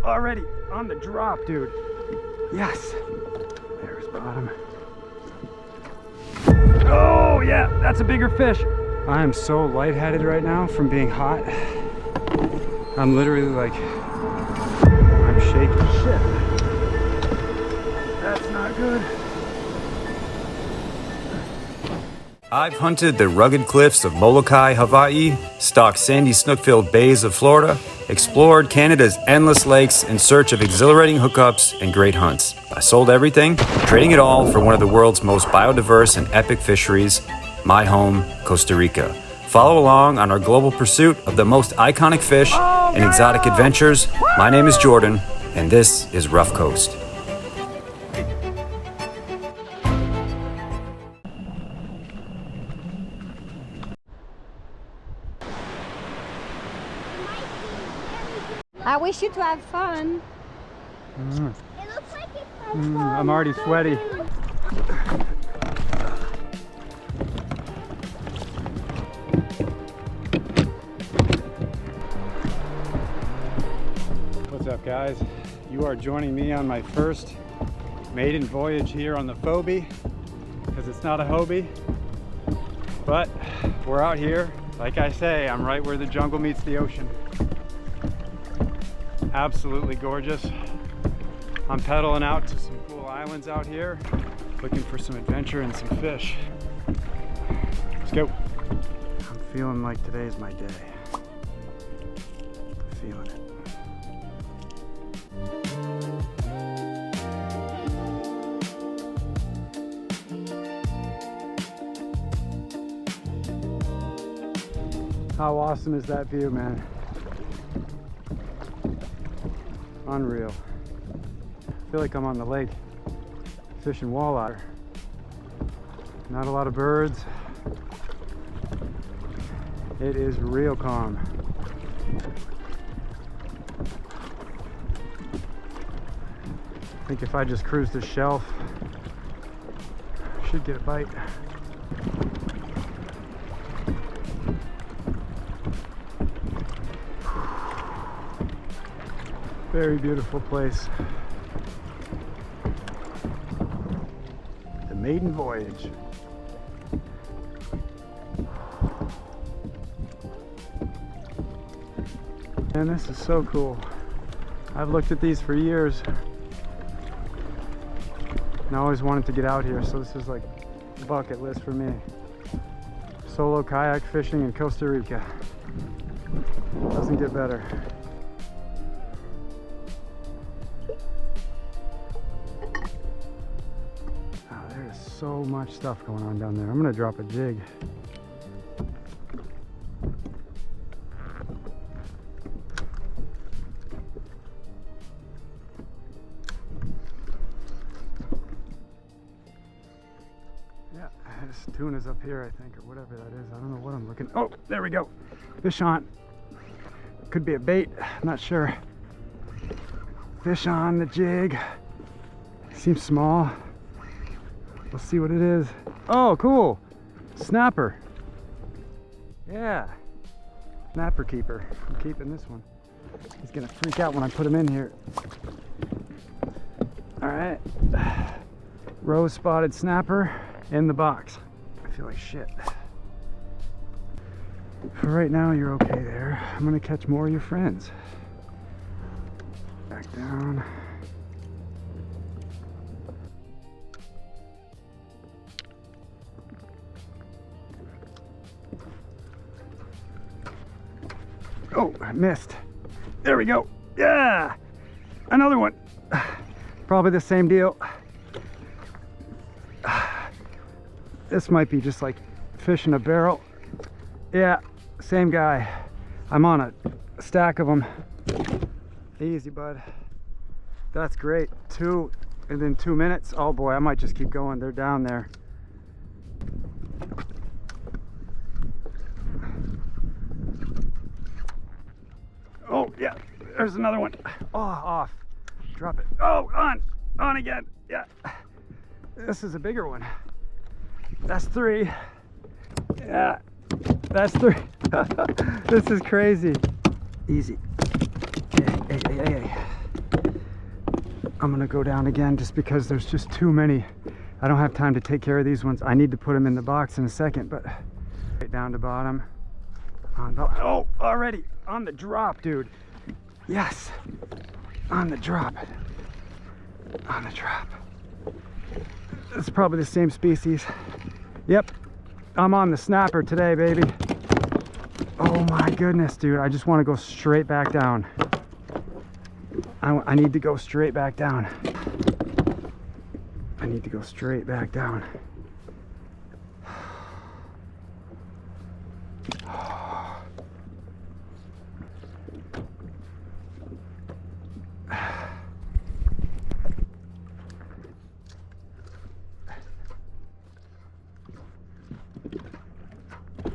already on the drop, dude. Yes. There's bottom. Oh yeah, that's a bigger fish. I am so lightheaded right now from being hot. I'm literally like, I'm shaking. Shit. That's not good. I've hunted the rugged cliffs of Molokai, Hawaii, stalked sandy snook-filled bays of Florida, explored Canada's endless lakes in search of exhilarating hookups and great hunts. I sold everything, trading it all for one of the world's most biodiverse and epic fisheries, my home, Costa Rica. Follow along on our global pursuit of the most iconic fish and exotic adventures. My name is Jordan, and this is Rough Coast. I wish you to have fun. Mm. It looks like it's fun. I'm already sweaty. What's up, guys? You are joining me on my first maiden voyage here on the Phobie, because it's not a Hobie, but we're out here. Like I say, I'm right where the jungle meets the ocean. Absolutely gorgeous. I'm pedaling out to some cool islands out here, looking for some adventure and some fish. Let's go. I'm feeling like today's my day. Feeling it. How awesome is that view, man? Unreal. I feel like I'm on the lake fishing walleye. Not a lot of birds. It is real calm. I think if I just cruise the shelf, I should get a bite. Very beautiful place. The maiden voyage. And this is so cool. I've looked at these for years and I always wanted to get out here, so this is like a bucket list for me. Solo kayak fishing in Costa Rica. Doesn't get better. So much stuff going on down there. I'm gonna drop a jig. Yeah, this tuna's up here, I think, or whatever that is. I don't know what I'm looking. Oh, there we go. Fish on. Could be a bait. I'm not sure. Fish on the jig. Seems small. We'll see what it is. Oh, cool. Snapper. Yeah. Snapper keeper. I'm keeping this one. He's gonna freak out when I put him in here. All right. Rose spotted snapper in the box. I feel like shit. For right now, you're okay there. I'm gonna catch more of your friends. Back down. Oh, I missed. There we go. Yeah, another one. Probably the same deal. This might be just like fish in a barrel. Yeah, same guy. I'm on a stack of them. Easy, bud. That's great. Two, and then 2 minutes. Oh boy, I might just keep going. They're down there. Oh yeah, there's another one. Oh, off. Drop it. Oh, on again. Yeah. This is a bigger one. That's 3. Yeah, that's 3. This is crazy. Easy. Hey. I'm gonna go down again just because there's just too many. I don't have time to take care of these ones. I need to put them in the box in a second, but right down to bottom. Oh, already on the drop, dude. Yes, on the drop. On the drop. It's probably the same species. Yep, I'm on the snapper today, baby. Oh my goodness, dude. I just want to go straight back down. I need to go straight back down. I need to go straight back down.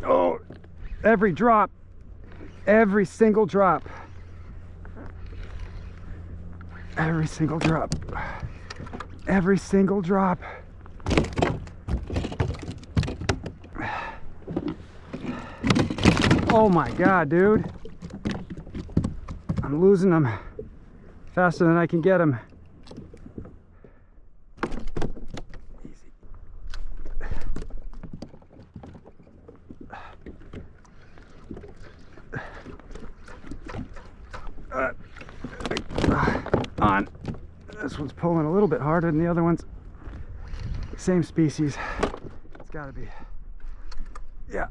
Oh, every drop, every single drop, every single drop, every single drop. Oh my God, dude. I'm losing them faster than I can get them. On. This one's pulling a little bit harder than the other ones. Same species. It's gotta be. Yeah.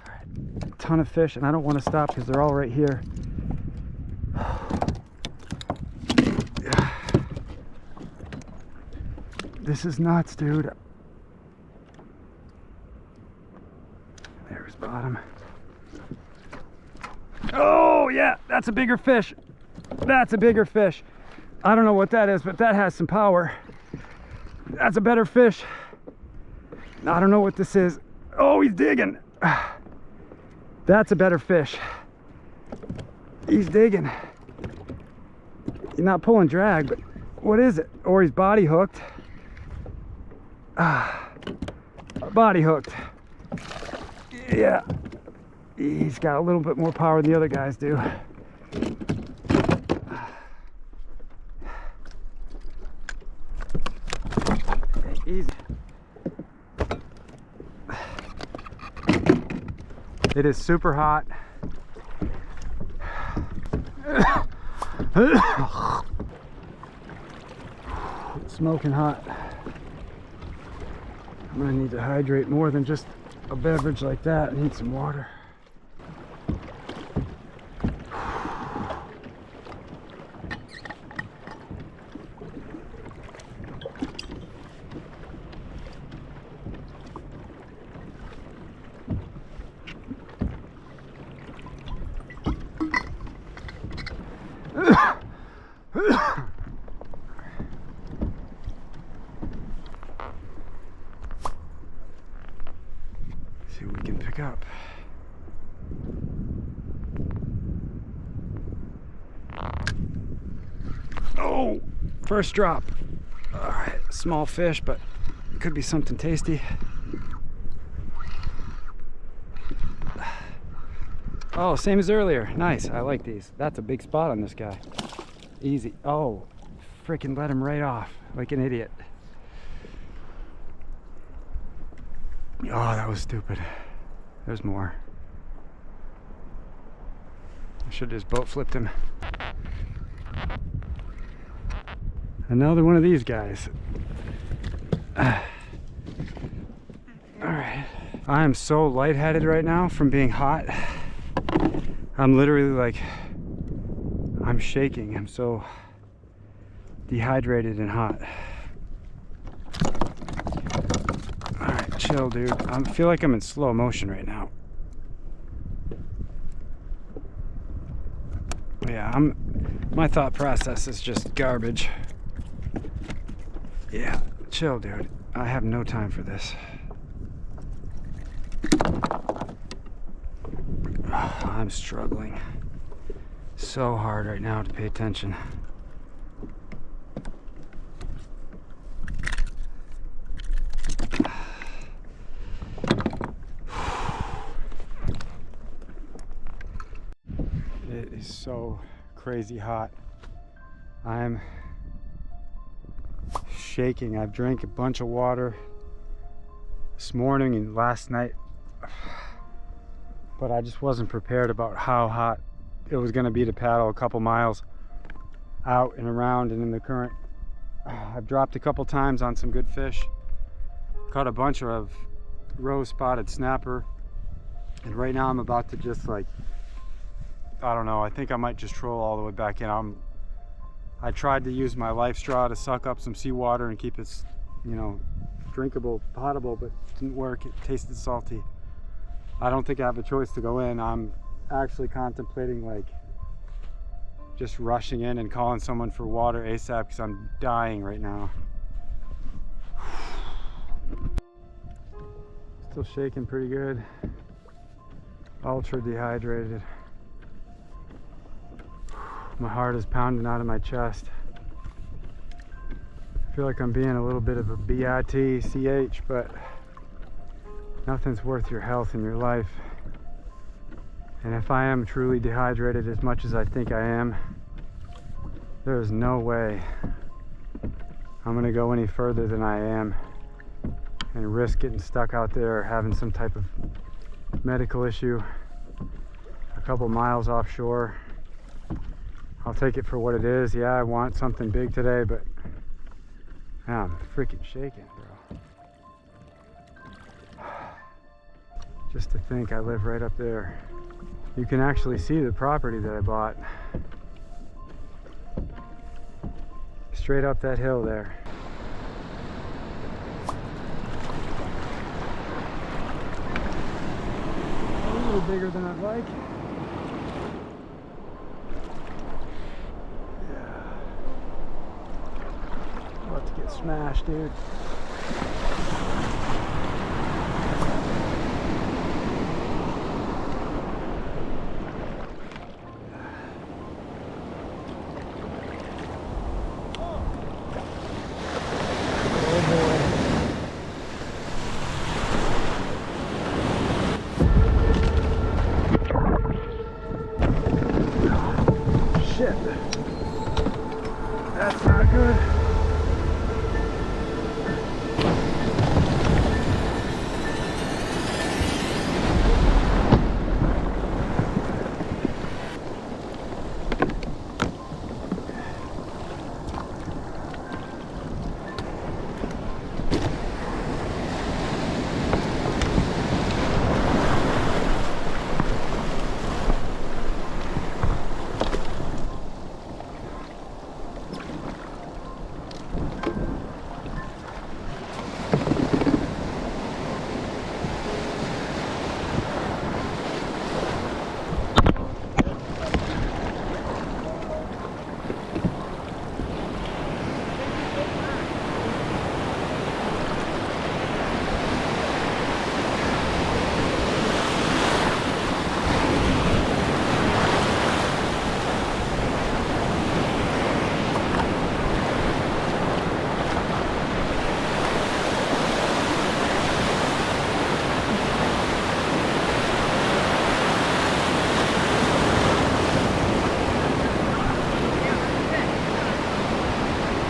Alright. A ton of fish, and I don't want to stop because they're all right here. This is nuts, dude. There's bottom. Oh yeah, that's a bigger fish. That's a bigger fish. I don't know what that is, but that has some power. That's a better fish. I don't know what this is. Oh, he's digging. That's a better fish. He's digging. He's not pulling drag, but what is it? Or he's body hooked. Body hooked. Yeah. He's got a little bit more power than the other guys do. Easy. It is super hot. It's smoking hot. I'm gonna need to hydrate more than just a beverage like that. I need some water. See what we can pick up. Oh, first drop. All right, small fish, but it could be something tasty. Oh, same as earlier. Nice, I like these. That's a big spot on this guy. Easy. Oh, freaking let him right off like an idiot. Oh, that was stupid. There's more. I should have just boat flipped him. Another one of these guys. All right. I am so lightheaded right now from being hot. I'm literally like, I'm shaking. I'm so dehydrated and hot. All right, chill, dude. I feel like I'm in slow motion right now. Yeah, my thought process is just garbage. Yeah, chill, dude. I have no time for this. I'm struggling so hard right now to pay attention. It is so crazy hot. I'm shaking. I've drank a bunch of water this morning and last night, but I just wasn't prepared about how hot it was going to be to paddle a couple miles out and around and in the current. I've dropped a couple times on some good fish, caught a bunch of rose spotted snapper, and right now I'm about to just like, I don't know, I think I might just troll all the way back in. I tried to use my life straw to suck up some seawater and keep it, you know, drinkable, potable, but it didn't work. It tasted salty. I don't think I have a choice to go in. I'm actually contemplating like just rushing in and calling someone for water ASAP because I'm dying right now. Still shaking pretty good. Ultra dehydrated. My heart is pounding out of my chest. I feel like I'm being a little bit of a bitch, but nothing's worth your health and your life. And if I am truly dehydrated as much as I think I am, there is no way I'm gonna go any further than I am and risk getting stuck out there or having some type of medical issue a couple miles offshore. I'll take it for what it is. Yeah, I want something big today, but yeah, I'm freaking shaking, bro. Just to think I live right up there. You can actually see the property that I bought. Straight up that hill there. A little bigger than I'd like. About to get smashed, dude. Shit. That's not good.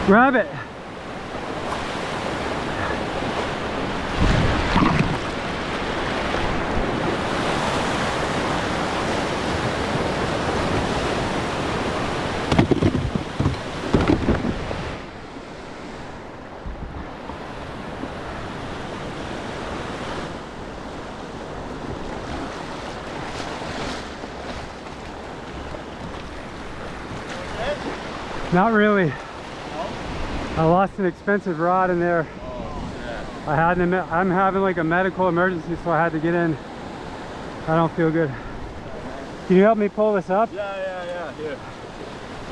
Grab it. Not really. I lost an expensive rod in there. Oh, I'm having like a medical emergency, so I had to get in. I don't feel good. Can you help me pull this up? Yeah. Here.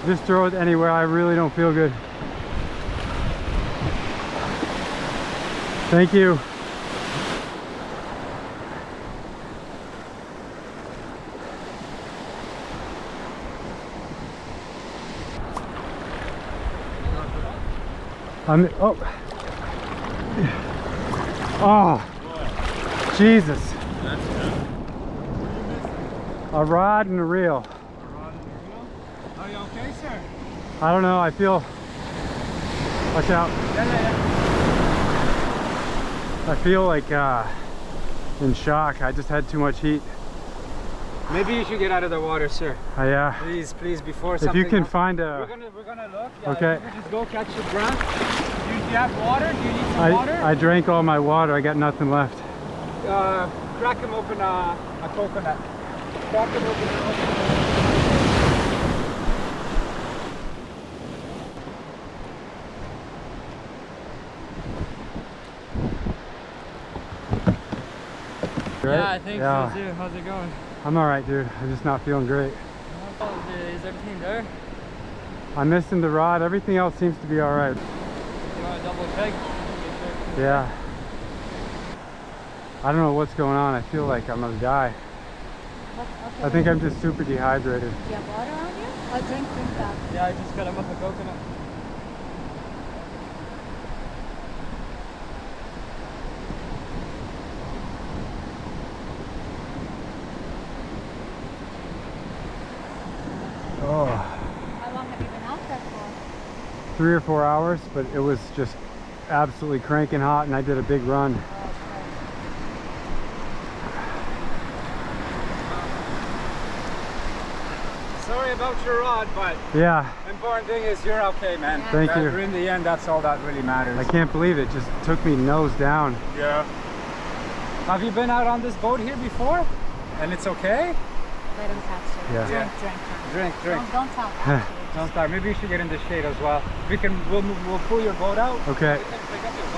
Just throw it anywhere. I really don't feel good. Thank you. Oh, Jesus. A rod and a reel. Are you okay, sir? I don't know, I feel... Watch out. I feel like in shock. I just had too much heat. Maybe you should get out of the water, sir. Yeah. Please, before If something you can happens. find a... We're gonna look. Yeah, Okay. you can just go catch your breath. Do you have water? Do you need some water? I drank all my water. I got nothing left. Crack him open a coconut. Crack him open a coconut. Right? Yeah, I think so too. How's it going? I'm alright, dude. I'm just not feeling great. Is everything there? I'm missing the rod. Everything else seems to be alright. You want to double check? Yeah. I don't know what's going on. I feel like I'm gonna die. Okay. I think I'm just super dehydrated. Do you have water on you? Oh, drink that. Yeah, I just got him up a coconut. Oh, How long have you been out there for? 3 or 4 hours, but it was just absolutely cranking hot and I did a big run. Sorry about your rod, but Yeah, the important thing is you're okay, man. thank you. In the end, that's all that really matters. I can't believe it just took me nose down. Yeah. Have you been out on this boat here before? And it's okay? Let him catch it. Yeah. Drink. Drink. Don't tell him. Don't start. Maybe you should get in the shade as well. We'll pull your boat out. Okay,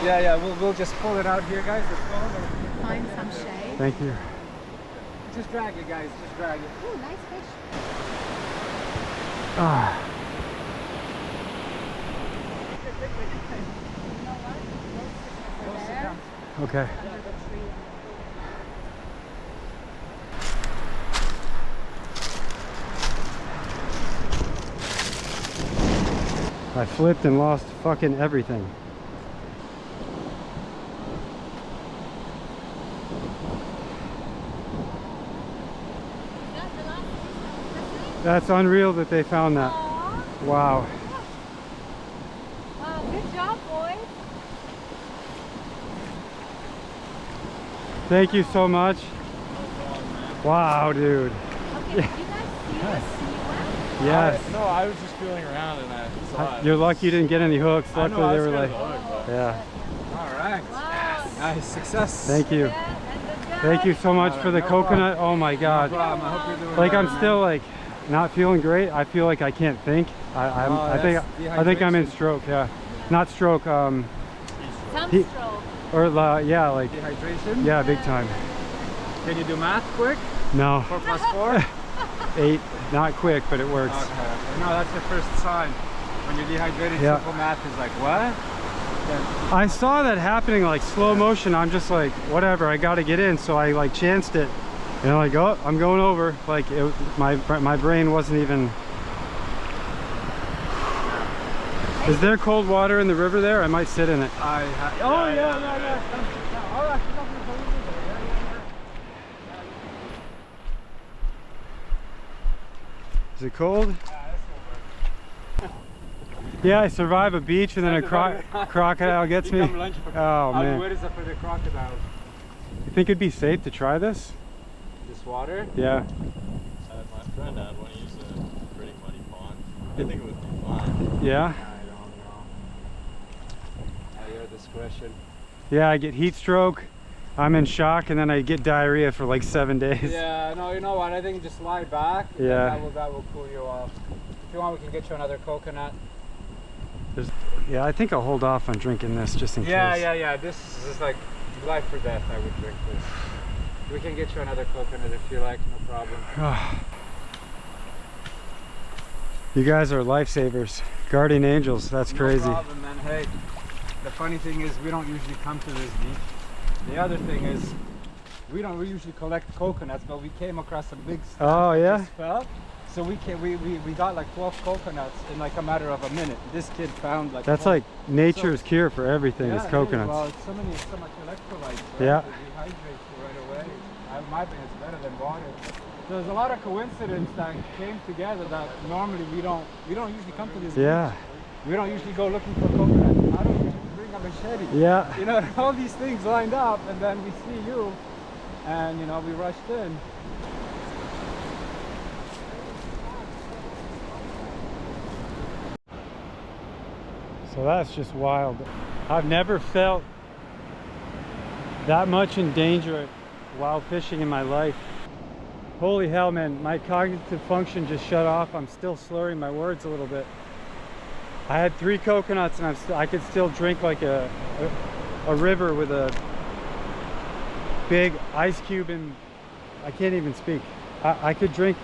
Yeah, we'll just pull it out here, guys. Let's go. Find some shade. thank you. Just drag it, guys. Just drag it. Ooh, nice fish. Ah, You know what? Go sit over there okay. under the tree. I flipped and lost fucking everything. That's unreal that they found that. Aw. Wow. Wow, good job, boys. Thank you so much. Wow, dude. Okay, did you guys see the sea web? Yes. No, I was just feeling around and I saw it. You're lucky you didn't get any hooks. I know, Luckily I they was were scared like, of the hook, but- yeah. All right. Wow. Nice. Success. Thank you. Yeah, and the Thank you guys- so much for the No coconut. Oh my No God. problem. I hope you're doing Like well, I'm man. still like not feeling great. I feel like I can't think. Oh, I think I'm in dehydration. stroke. Yeah, not stroke. He- Sunstroke. Or yeah, like Dehydration? yeah, big time. Can you do math quick? No, 4 plus 4? 8. Not quick, but it works. Okay. No, that's the first sign. When you're dehydrated, Yeah. simple math is like, what? Yeah. I saw that happening like slow motion. I'm just like, whatever. I got to get in, so I like chanced it, and I'm like, oh, I'm going over. Like my brain wasn't even. Is there cold water in the river there? I might sit in it. Oh, yeah. All right. Is it cold? Yeah, I survive a beach and then a crocodile gets me. Oh man. What is up for the crocodiles? You think it'd be safe to try this? This water? Yeah. My friend had one. He used a pretty muddy pond. I think it would be fine. Yeah? I don't know. At your discretion. Yeah, I get heat stroke. I'm in shock and then I get diarrhea for like 7 days. Yeah, no, you know what? I think just lie back. Yeah. That will cool you off. If you want, we can get you another coconut. Yeah, I think I'll hold off on drinking this just in case. Yeah. This is like life or death. I would drink this. We can get you another coconut if you like, no problem. You guys are lifesavers. Guardian angels, that's crazy. No problem, man. Hey, the funny thing is we don't usually come to this beach. The other thing is we usually collect coconuts, but we came across some big stuff. Oh, yeah? Just fell. So we got like 12 coconuts in like a matter of a minute. This kid found like That's 12. like nature's cure for everything, Yeah, is it is. coconuts. Well, it's so much electrolytes. Right? Yeah. It dehydrates you right away. My brain is better than water. There's a lot of coincidence that came together that normally we don't usually come to this Yeah. beach. We don't usually go looking for coconuts. I don't usually bring a machete. Yeah. You know, all these things lined up, and then we see you, and you know, we rushed in. So that's just wild. I've never felt that much in danger while fishing in my life. Holy hell, man, my cognitive function just shut off. I'm still slurring my words a little bit. I had 3 coconuts and I could still drink like a river with a big ice cube, and I can't even speak. I could drink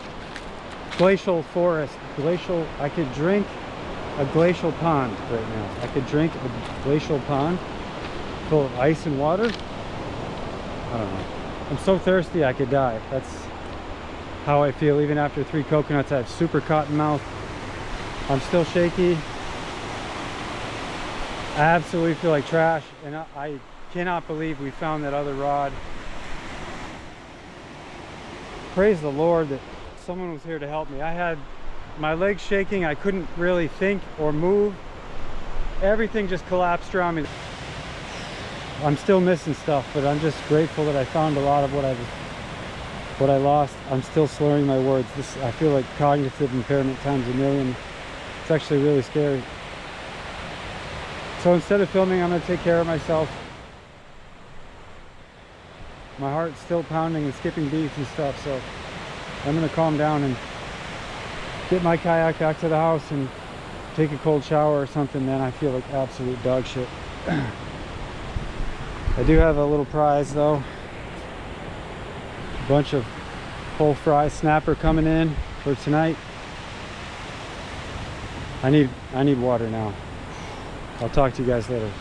glacial forest, I could drink a glacial pond right now. I could drink a glacial pond full of ice and water. I don't know. I'm so thirsty I could die. That's how I feel even after 3 coconuts. I have super cotton mouth. I'm still shaky. I absolutely feel like trash, and I cannot believe we found that other rod. Praise the Lord that someone was here to help me. I had my legs shaking. I couldn't really think or move. Everything just collapsed around me. I'm still missing stuff, but I'm just grateful that I found a lot of what I lost. I'm still slurring my words. I feel like cognitive impairment times a million. It's actually really scary. So instead of filming, I'm going to take care of myself. My heart's still pounding and skipping beats and stuff, so I'm going to calm down and get my kayak back to the house and take a cold shower or something. Then I feel like absolute dog shit. I do have a little prize though. A bunch of whole fry snapper coming in for tonight. I need water now. I'll talk to you guys later.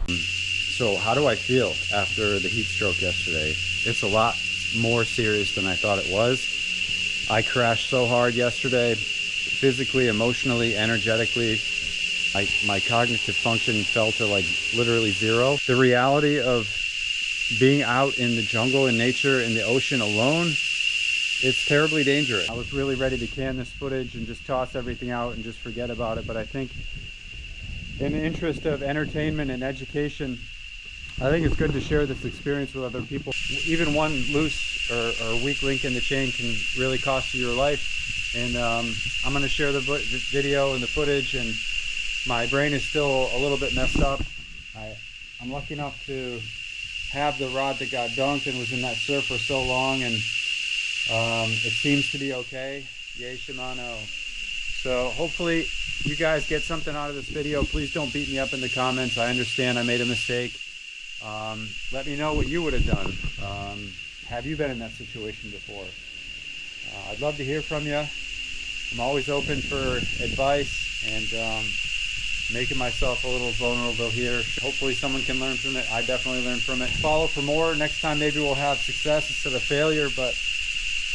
So how do I feel after the heat stroke yesterday? It's a lot more serious than I thought it was. I crashed so hard yesterday, physically, emotionally, energetically. My cognitive function fell to like literally 0. The reality of being out in the jungle, in nature, in the ocean alone, it's terribly dangerous. I was really ready to can this footage and just toss everything out and just forget about it, but I think in the interest of entertainment and education, I think it's good to share this experience with other people. Even one loose or weak link in the chain can really cost you your life. And I'm going to share the video and the footage, and my brain is still a little bit messed up. I'm lucky enough to have the rod that got dunked and was in that surf for so long, and it seems to be okay. Yay, Shimano. So hopefully you guys get something out of this video. Please don't beat me up in the comments. I understand I made a mistake. Let me know what you would have done. Have you been in that situation before? I'd love to hear from you. I'm always open for advice, and making myself a little vulnerable here. Hopefully someone can learn from it. I definitely learned from it. Follow for more. Next time maybe we'll have success instead of failure, but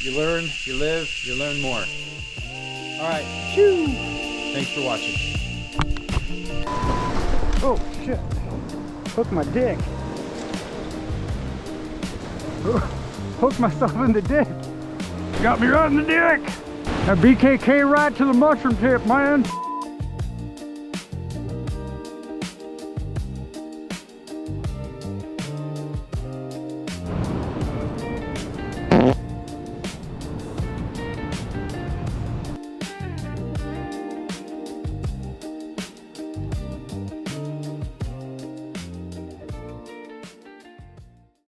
you learn, you live, you learn more. All right, choo! Thanks for watching. Oh shit, hooked my dick. Hooked myself in the dick. Got me right in the dick. That BKK right to the mushroom tip, man.